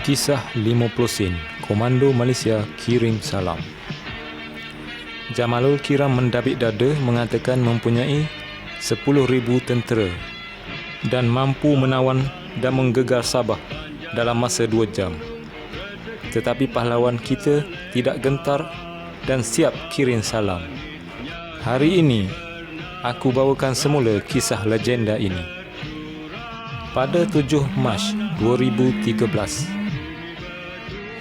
Kisah 50 Sen, Komando Malaysia kirim salam. Jamalul Kiram mendabik dada mengatakan mempunyai 10,000 tentera dan mampu menawan dan menggegar Sabah dalam masa 2 jam. Tetapi pahlawan kita tidak gentar dan siap kirim salam. Hari ini, aku bawakan semula kisah legenda ini. Pada 7 Mac 2013,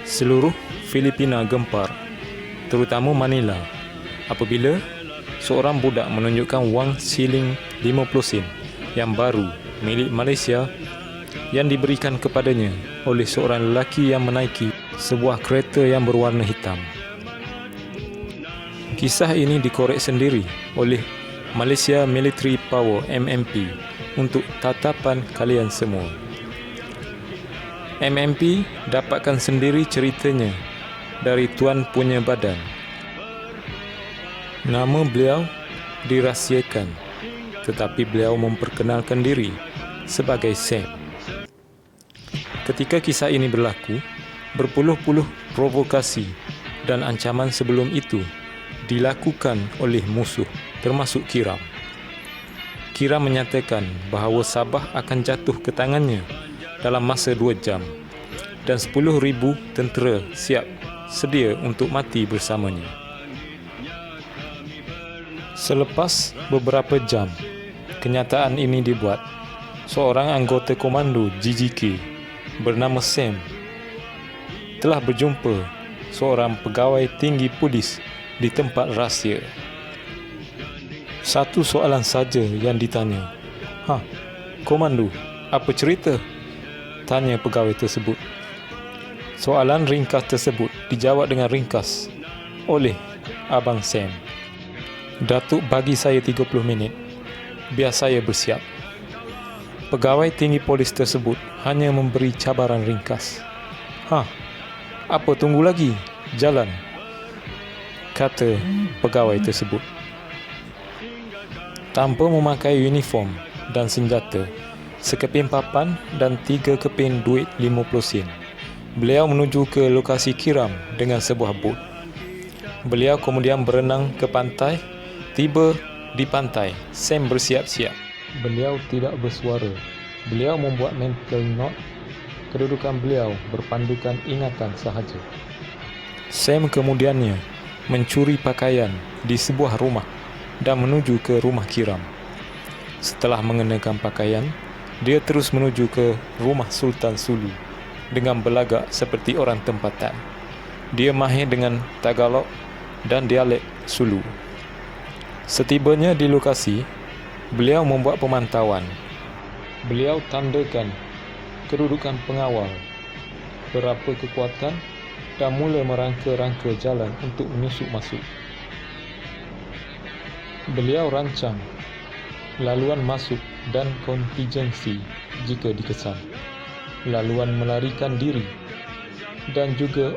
seluruh Filipina gempar, terutama Manila, apabila seorang budak menunjukkan wang siling 50 sen yang baru milik Malaysia yang diberikan kepadanya oleh seorang lelaki yang menaiki sebuah kereta yang berwarna hitam. Kisah ini dikorek sendiri oleh Malaysia Military Power MMP untuk tatapan kalian semua. MMP dapatkan sendiri ceritanya dari tuan punya badan. Nama beliau dirahsiakan, tetapi beliau memperkenalkan diri sebagai Sam. Ketika kisah ini berlaku, berpuluh-puluh provokasi dan ancaman sebelum itu dilakukan oleh musuh, termasuk Kiram. Kiram menyatakan bahawa Sabah akan jatuh ke tangannya dalam masa 2 jam dan 10,000 tentera siap sedia untuk mati bersamanya. Selepas beberapa jam kenyataan ini dibuat, seorang anggota komando GGK bernama Sam telah berjumpa seorang pegawai tinggi polis di tempat rahsia. Satu soalan saja yang ditanya. Komando, apa cerita? Tanya pegawai tersebut. Soalan ringkas tersebut dijawab dengan ringkas oleh Abang Sam. Datuk bagi saya 30 minit, biar saya bersiap. Pegawai tinggi polis tersebut hanya memberi cabaran ringkas. Apa tunggu lagi? Jalan, kata pegawai tersebut. Tanpa memakai uniform dan senjata, sekeping papan dan 3 keping duit 50 sen, beliau menuju ke lokasi Kiram dengan sebuah bot. Beliau kemudian berenang ke pantai. Tiba di pantai, Sam bersiap-siap. Beliau tidak bersuara. Beliau membuat mental note. Kedudukan beliau berpandukan ingatan sahaja. Sam kemudiannya mencuri pakaian di sebuah rumah dan menuju ke rumah Kiram. Setelah mengenakan pakaian, dia terus menuju ke rumah Sultan Sulu dengan berlagak seperti orang tempatan. Dia mahir dengan Tagalog dan dialek Sulu. Setibanya di lokasi, beliau membuat pemantauan. Beliau tandakan kedudukan pengawal, berapa kekuatan dan mula merangka-rangka jalan untuk menyusup masuk. Beliau rancang laluan masuk dan kontingensi jika dikesan, laluan melarikan diri dan juga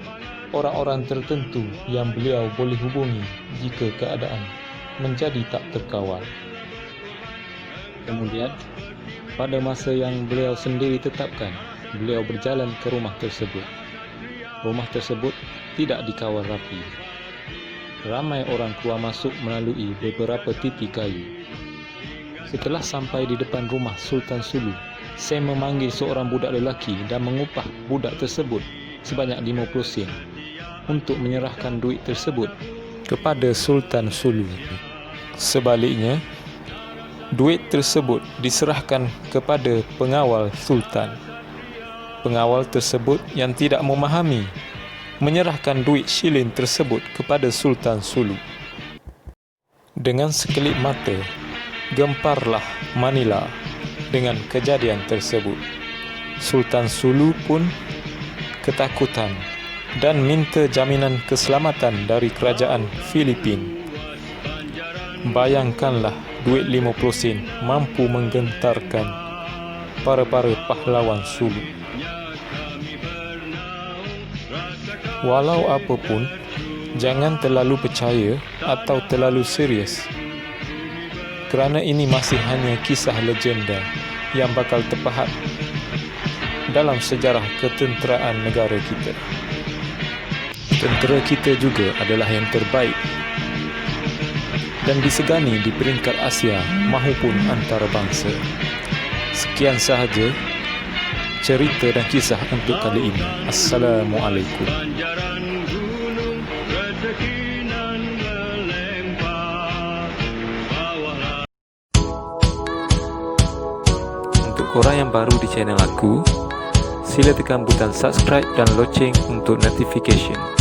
orang-orang tertentu yang beliau boleh hubungi jika keadaan menjadi tak terkawal. Kemudian, pada masa yang beliau sendiri tetapkan, beliau berjalan ke rumah tersebut. Rumah tersebut tidak dikawal rapi. Ramai orang keluar masuk melalui beberapa titik kayu. Setelah sampai di depan rumah Sultan Sulu, Sam memanggil seorang budak lelaki dan mengupah budak tersebut sebanyak 50 sen untuk menyerahkan duit tersebut kepada Sultan Sulu. Sebaliknya, duit tersebut diserahkan kepada pengawal Sultan. Pengawal tersebut yang tidak memahami menyerahkan duit shilling tersebut kepada Sultan Sulu. Dengan sekelip mata, gemparlah Manila dengan kejadian tersebut. Sultan Sulu pun ketakutan dan minta jaminan keselamatan dari kerajaan Filipina. Bayangkanlah duit 50 sen mampu menggentarkan para pahlawan Sulu. Walau apapun, jangan terlalu percaya atau terlalu serius, kerana ini masih hanya kisah legenda yang bakal terpahat dalam sejarah ketenteraan negara kita. Tentera kita juga adalah yang terbaik dan disegani di peringkat Asia maupun antarabangsa. Sekian sahaja cerita dan kisah untuk kali ini. Assalamualaikum. Untuk korang yang baru di channel aku, sila tekan butang subscribe dan loceng untuk notification.